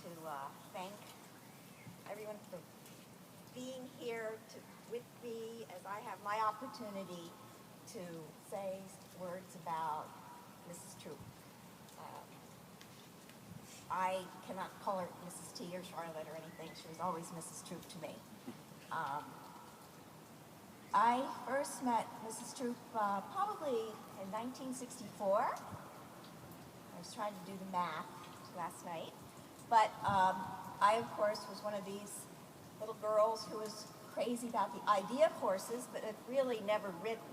to thank everyone for being here with me as I have my opportunity to say words about Mrs. Troup. I cannot call her Mrs. T or Charlotte or anything. She was always Mrs. Troup to me. I first met Mrs. Troup probably in 1964. I was trying to do the math last night. But I, of course, was one of these little girls who was crazy about the idea of horses, but had really never ridden.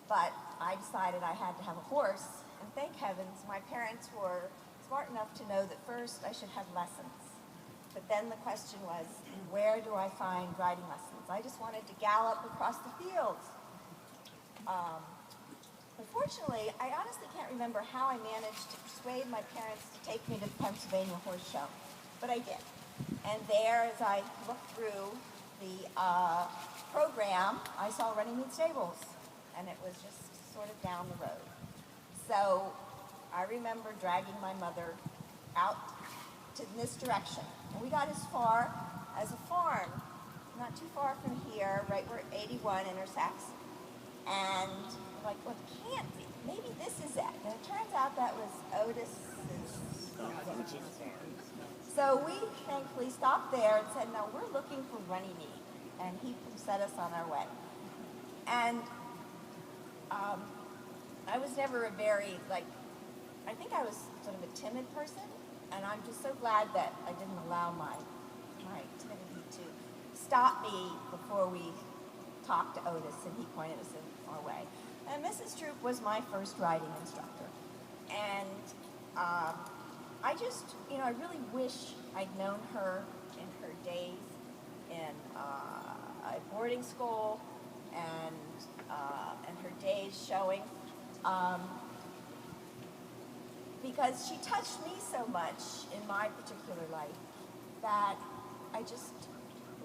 But I decided I had to have a horse, and thank heavens, my parents were smart enough to know that first I should have lessons. But then the question was, where do I find riding lessons? I just wanted to gallop across the fields. Unfortunately, I honestly can't remember how I managed to persuade my parents to take me to the Pennsylvania Horse Show, but I did. And there, as I looked through the program, I saw Runnymede Stables, and it was just sort of down the road. So I remember dragging my mother out to this direction. And we got as far as a farm, not too far from here, right where 81 intersects. And I'm like, well, it can't be. Maybe this is it. And it turns out that was Otis's. So we thankfully stopped there and said, no, we're looking for Runnymede. And he set us on our way. And I was never a very, I think I was sort of a timid person. And I'm just so glad that I didn't allow my timidity to stop me before we talked to Otis, and he pointed us in our way. And Mrs. Troup was my first riding instructor. And I just, I really wish I'd known her in her days in boarding school and her days showing. Because she touched me so much in my particular life that I just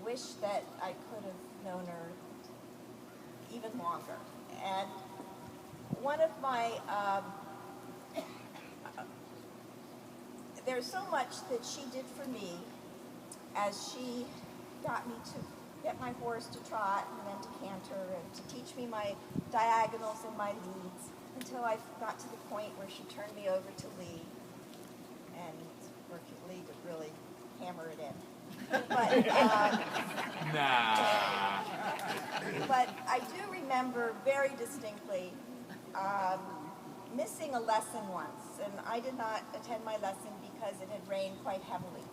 wish that I could have known her even longer. And one of my, there's so much that she did for me as she got me to get my horse to trot and then to canter and to teach me my diagonals and my leads, until I got to the point where she turned me over to Lee, and where Lee could really hammer it in. But I do remember very distinctly missing a lesson once, and I did not attend my lesson because it had rained quite heavily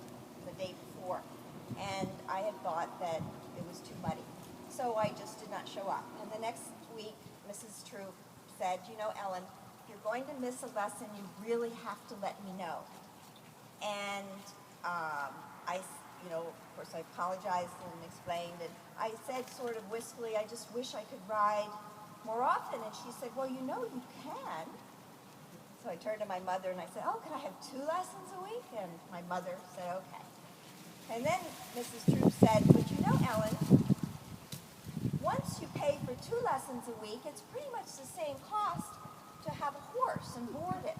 the day before, and I had thought that it was too muddy. So I just did not show up. And the next week, Mrs. Troup said, Ellen, if you're going to miss a lesson, you really have to let me know. And of course, I apologized and explained, and I said sort of wistfully, I just wish I could ride more often. And she said, well, you can. So I turned to my mother and I said, oh, can I have 2 lessons a week? And my mother said, okay. And then Mrs. Troup said, but Ellen, once you pay for 2 lessons a week, it's pretty much the same cost to have a horse and board it.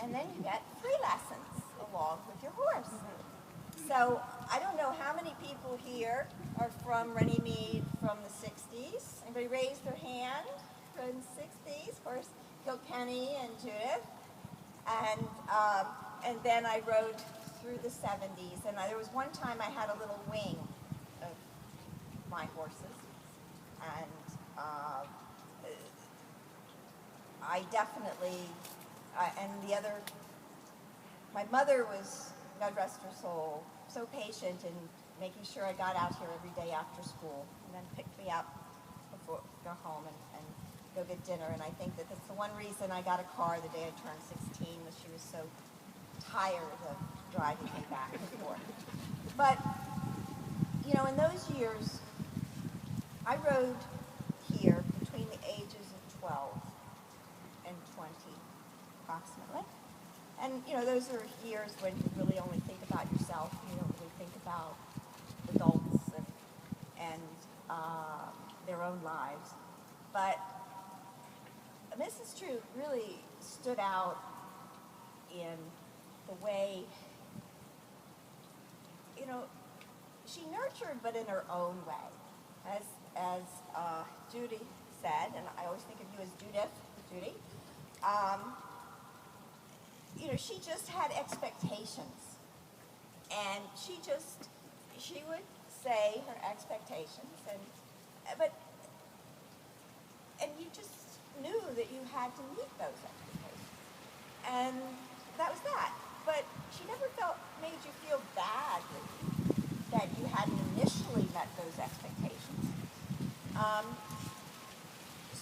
And then you get 3 lessons along with your horse. So I don't know how many people here are from Runnymede from the 60s. Anybody raise their hand from the 60s? Of course, Kilkenny and Judith. And then I rode through the 70s. And there was one time I had a little wing of my horses. And I definitely, my mother was, God rest her soul, so patient in making sure I got out here every day after school, and then picked me up before go home and go get dinner. And I think that that's the one reason I got a car the day I turned 16, was she was so tired of driving me back and forth. But, in those years, I rode here between the ages of 12 and 20, approximately. And, those are years when you really only think about yourself. You don't really think about adults and their own lives. But Mrs. Troup really stood out in the way you know, she nurtured, but in her own way. As Judy said, and I always think of you as Judith, Judy, you know, she just had expectations. And she would say her expectations, and you just knew that you had to meet those expectations. And that was that. But she never made you feel bad that you hadn't initially met those expectations.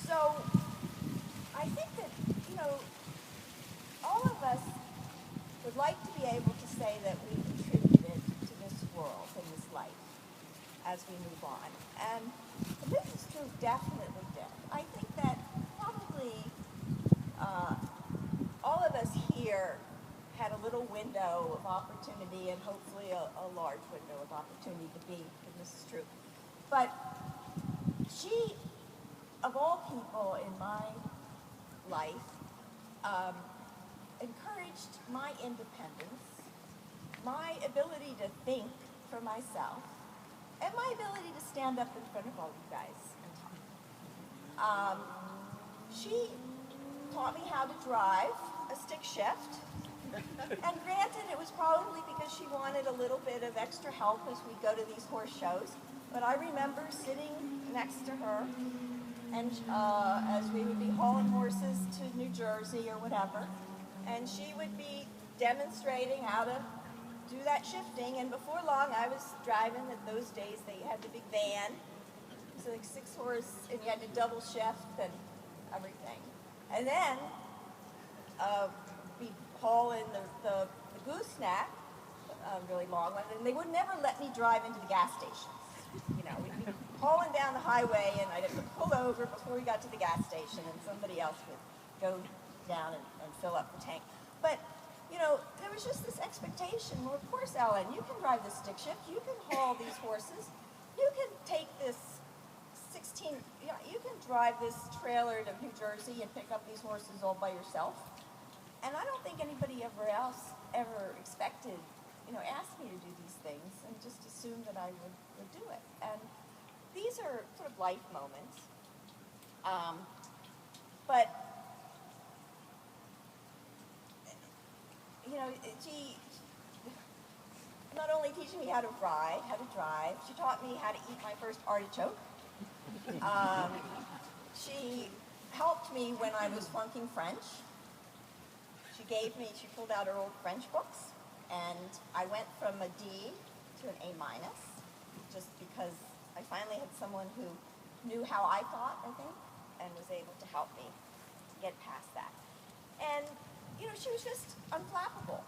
So I think that, you know, all of us would like to be able to say that we contributed to this world and this life as we move on. And Mrs. Troup definitely did. I think that probably all of us here had a little window of opportunity, and hopefully a large window of opportunity to be with Mrs. Troup. But she, of all people in my life, encouraged my independence, my ability to think for myself, and my ability to stand up in front of all you guys and talk. She taught me how to drive a stick shift, and granted, it was probably because she wanted a little bit of extra help as we go to these horse shows, but I remember sitting next to her, and as we would be hauling horses to New Jersey or whatever, and she would be demonstrating how to do that shifting, and before long I was driving. At those days they had the big van, so like 6 horse, and you had to double shift and everything. And then be hauling the gooseneck, really long one, and they would never let me drive into the gas stations. You know, we'd be hauling down the highway, and I'd have to pull over before we got to the gas station, and somebody else would go down and fill up the tank. But, you know, there was just this expectation. Well, of course, Ellen, you can drive the stick shift. You can haul these horses. You can take this 16, you know, you can drive this trailer to New Jersey and pick up these horses all by yourself. And I don't think anybody ever expected, you know, asked me to do these things and just assumed that I would do it. And these are sort of life moments. But you know, she not only teaching me how to drive, she taught me how to eat my first artichoke. She helped me when I was flunking French. She pulled out her old French books, and I went from a D to an A-, just because I finally had someone who knew how I thought, I think, and was able to help me get past that. And you know, she was just unflappable.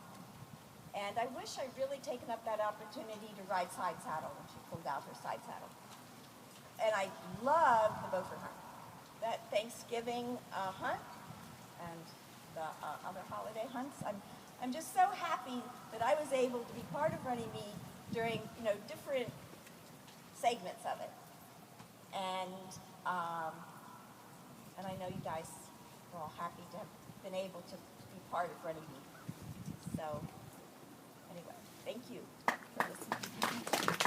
And I wish I'd really taken up that opportunity to ride side saddle when she pulled out her side saddle. And I loved the Beaufort hunt. That Thanksgiving hunt and the other holiday hunts. I'm just so happy that I was able to be part of Running Mead during, you know, different segments of it. And I know you guys are all happy to have been able to be part of Running Mead. So anyway, thank you for listening.